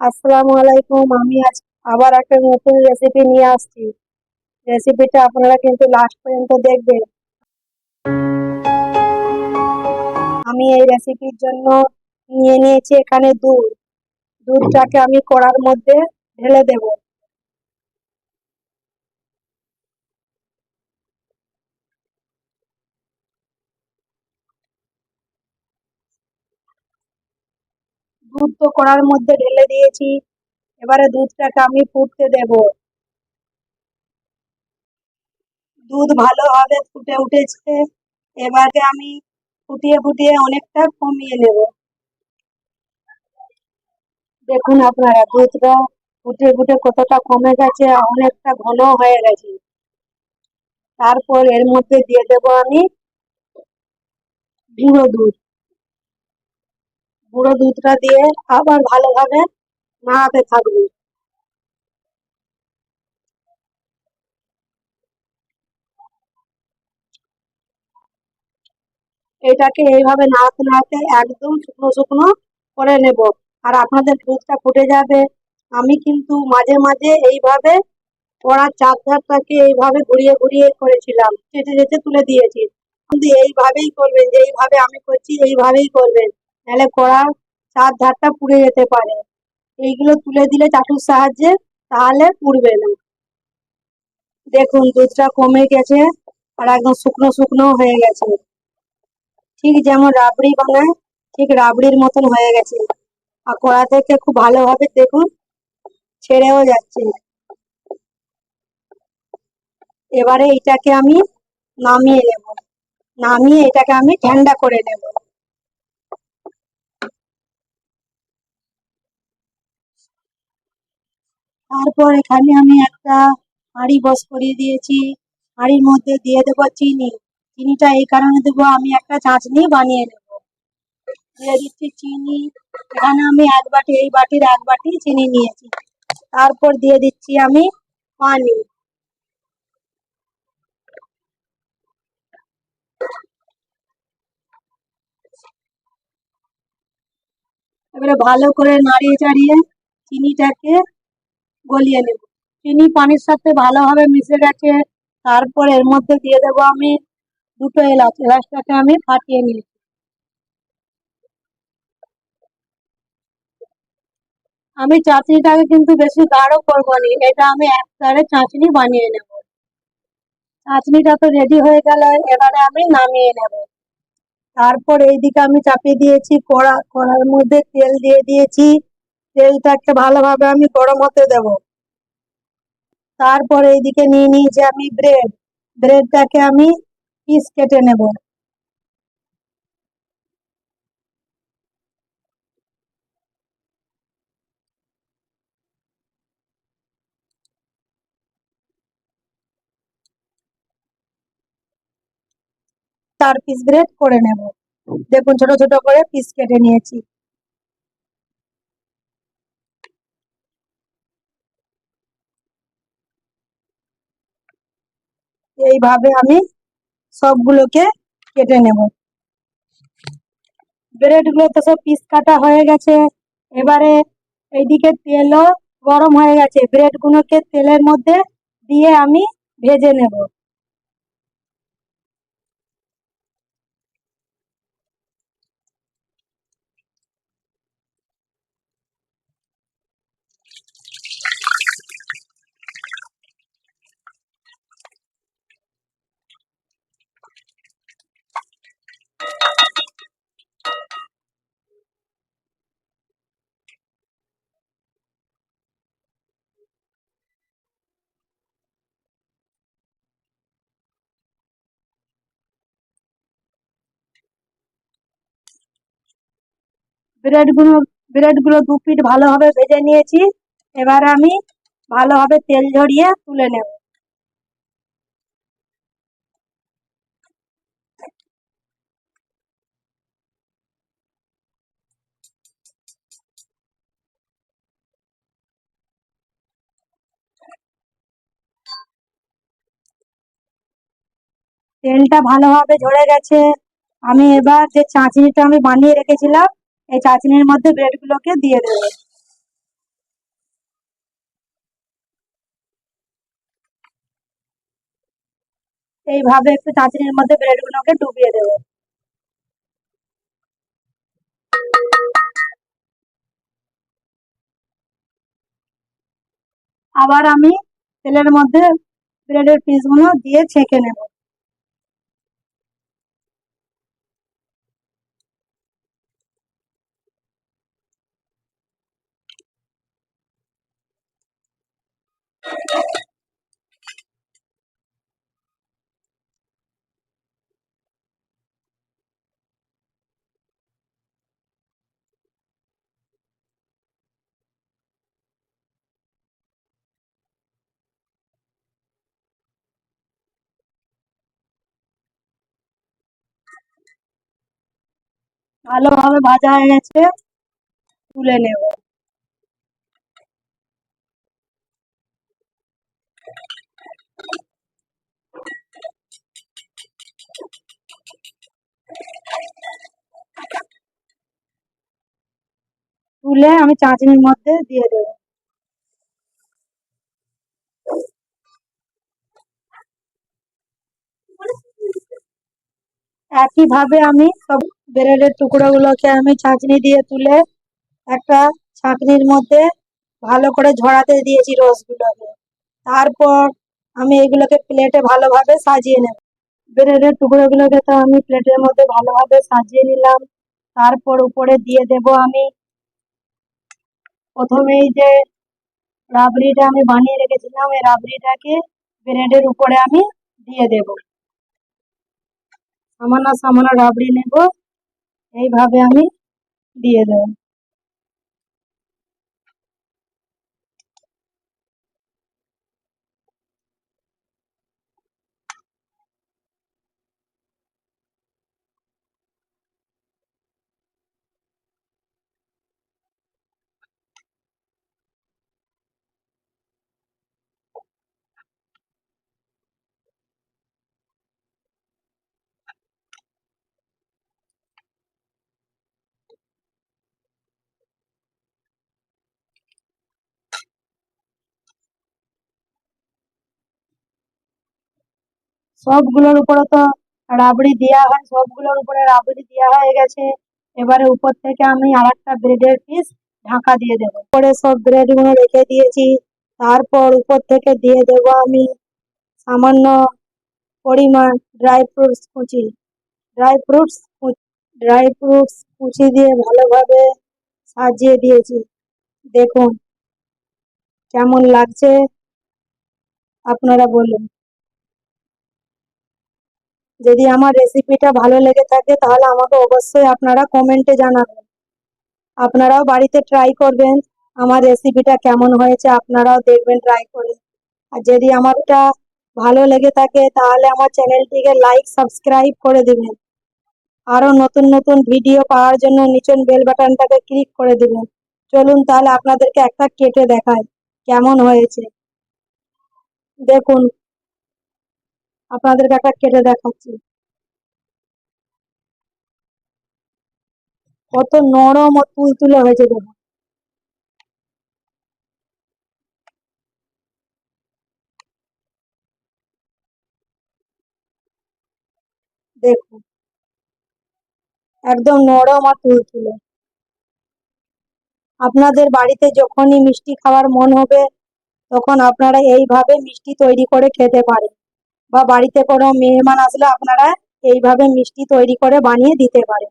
আসসালামু আলাইকুম। আমি আজ আবার একটা নতুন রেসিপি নিয়ে আসছি। রেসিপিটা আপনারা কিন্তু লাস্ট পর্যন্ত দেখবেন। আমি এই রেসিপির জন্য নিয়ে নিয়েছি এখানে দুধ। দুধটাকে আমি কড়ার মধ্যে ঢেলে দেব। দুধ তো কড়ার মধ্যে ঢেলে দিয়েছি। এবারে দুধটাকে আমি ফুটতে দেব। দুধ ভালোভাবে ফুটে উঠেছে। এবারে আমি ফুটিয়ে ফুটিয়ে অনেকটা কমিয়ে নেব। দেখুন আপনারা দুধটা ফুটে ফুটে কতটা কমে গেছে, অনেকটা ঘন হয়ে গেছে। তারপর এর মধ্যে দিয়ে দেব আমি গুঁড়ো দুধ। গুঁড়ো দুধটা দিয়ে আবার ভালোভাবে নাড়াতে থাকবো। এটাকে এইভাবে নাড়াতে নাড়াতে একদম শুকনো শুকনো করে নেব। আর আপনাদের দুধটা ফুটে যাবে। আমি কিন্তু মাঝে মাঝে এইভাবে কড়ার চারধারটাকে এইভাবে ঘুরিয়ে ঘুরিয়ে করেছিলাম, চেটে চেটে তুলে দিয়েছি। কিন্তু এইভাবেই করবেন, যে এইভাবে আমি করছি এইভাবেই করবেন, নাহলে কড়ার চার ধারটা পুড়ে যেতে পারে। এইগুলো তুলে দিলে চাটুর সাহায্যে, তাহলে পুড়বে না। দেখুন দুধটা কমে গেছে আর একদম শুকনো শুকনো হয়ে গেছে। ঠিক যেমন রাবড়ি বানায়, ঠিক রাবড়ির মতন হয়ে গেছে। আর কড়া থেকে খুব ভালোভাবে দেখুন ছেড়েও যাচ্ছে। এবারে এটাকে আমি নামিয়ে নেব। নামিয়ে এটাকে আমি ঠান্ডা করে নেব। তারপর এখানে আমি একটা হাঁড়ি বস করিয়ে দিয়েছি। হাঁড়ির মধ্যে দিয়ে দেবো চিনি। চিনিটা এই কারণে দেবো, আমি একটা চাটনি বানিয়ে নেব। দিয়ে দিচ্ছি চিনি। এখানে আমি এক বাটি, এই বাটির এক বাটি চিনি নিয়েছি। তারপর দিয়ে দিচ্ছি আমি পানি। এবারে ভালো করে নাড়িয়ে চাড়িয়ে চিনিটাকে গলিয়ে নেব। চিনি পানির সাথে ভালোভাবে মিশে গেছে। তারপর এর মধ্যে দিয়ে দেবো আমি দুটো এলাচ। এলাচটাকে আমি ফাটিয়ে নিয়েছি। আমি চাটনিটাকে কিন্তু বেশি গাঢ় করবো না, এটা আমি একবারে চাটনি বানিয়ে নেব। চাটনিটা তো রেডি হয়ে গেল। এবারে আমি নামিয়ে নেব। তারপর এইদিকে আমি চাপিয়ে দিয়েছি কড়া। কড়ার মধ্যে তেল দিয়ে দিয়েছি। তেলটাকে ভালোভাবে আমি গরম হতে দেব। তারপর এইদিকে নিয়ে নিয়েছি আমি ব্রেড। ব্রেডটাকে আমি পিস কেটে নেব। চার পিস ব্রেড করে নেব। দেখুন ছোট ছোট করে পিস কেটে নিয়েছি। এইভাবে আমি সবগুলোকে কেটে নেব। ব্রেড গুলো তো সব পিস কাটা হয়ে গেছে। এবারে এইদিকে তেলও গরম হয়ে গেছে। ব্রেড গুলোকে তেলের মধ্যে দিয়ে আমি ভেজে নেব। ব্রেড গুলো ব্রেড গুলো দু পিঠ ভালোভাবে ভেজে নিয়েছি। এবার আমি ভালোভাবে তেল ঝরিয়ে তুলে নেব। তেলটা ভালোভাবে ঝরে গেছে। আমি এবার যে চাটনিটা আমি বানিয়ে রেখেছিলাম, এই চাটনির মধ্যে ব্রেড গুলোকে দিয়ে দেবো। এইভাবে একটু চাটনির মধ্যে ব্রেডগুলোকে ডুবিয়ে দেবো। আবার আমি তেলের মধ্যে ব্রেডের পিসগুলো দিয়ে ছেঁকে নেব। ভালোভাবে ভাজা হয়ে গেছে, তুলে নেব। তুলে আমি চাটনির মধ্যে দিয়ে দেবো। একইভাবে আমি সব ব্রেডের টুকরোগুলোকে আমি চাটনি দিয়ে তুলে একটা ছাঁকনির মধ্যে ভালো করে ঝরাতে দিয়েছি রসগুলোকে। তারপর আমি এগুলোকে প্লেটে ভালোভাবে সাজিয়ে নেব। ব্রেডের টুকরোগুলোকে তো আমি প্লেটের মধ্যে ভালোভাবে সাজিয়ে নিলাম। তারপর উপরে দিয়ে দেব আমি প্রথমেই যে রাবড়িটা আমি বানিয়ে রেখেছিলাম, এই রাবড়িটাকে ব্রেডের উপরে আমি দিয়ে দেব। সামান্য সামান্য রাবড়ি নেব, এইভাবে আমি দিয়ে দেব। সবগুলোর উপরে তো রাবড়ি দেওয়া হয়, সবগুলোর উপরে রাবড়ি দেওয়া হয়ে গেছে। এবারে উপর থেকে আমি আর একটা ব্রেডের পিস ঢাকা দিয়ে দেবো। পরে সব ব্রেড গুলো রেখে দিয়েছি। তারপর উপর থেকে দিয়ে দেবো আমি সামান্য পরিমাণ ড্রাই ফ্রুটস কুচি। ড্রাই ফ্রুটস ড্রাই ফ্রুটস কুচি দিয়ে ভালোভাবে সাজিয়ে দিয়েছি। দেখুন কেমন লাগছে, আপনারা বলুন। যদি আমার রেসিপিটা ভালো লেগে থাকে তাহলে আমাকে অবশ্যই আপনারা কমেন্টে জানাবেন। আপনারাও বাড়িতে ট্রাই করবেন, আমার রেসিপিটা কেমন হয়েছে আপনারাও দেখবেন ট্রাই করে। আর যদি আমারটা ভালো লেগে থাকে তাহলে আমার চ্যানেলটিকে লাইক সাবস্ক্রাইব করে দিবেন। আরো নতুন নতুন ভিডিও পাওয়ার জন্য নিচের বেল বাটনটাকে ক্লিক করে দিবেন। চলুন তাহলে আপনাদেরকে একটা কেটে দেখাই কেমন হয়েছে। দেখুন আপনাদেরকে একটা কেটে দেখাচ্ছি, কত নরম ও তুলতুলে হয়েছে দেখুন। দেখুন একদম নরম আর তুলতুলে। আপনাদের বাড়িতে যখনই মিষ্টি খাওয়ার মন হবে তখন আপনারা এইভাবে মিষ্টি তৈরি করে খেতে পারেন, বা বাড়িতে কোনো মেহমান আসলে আপনারা এইভাবে মিষ্টি তৈরি করে বানিয়ে দিতে পারেন।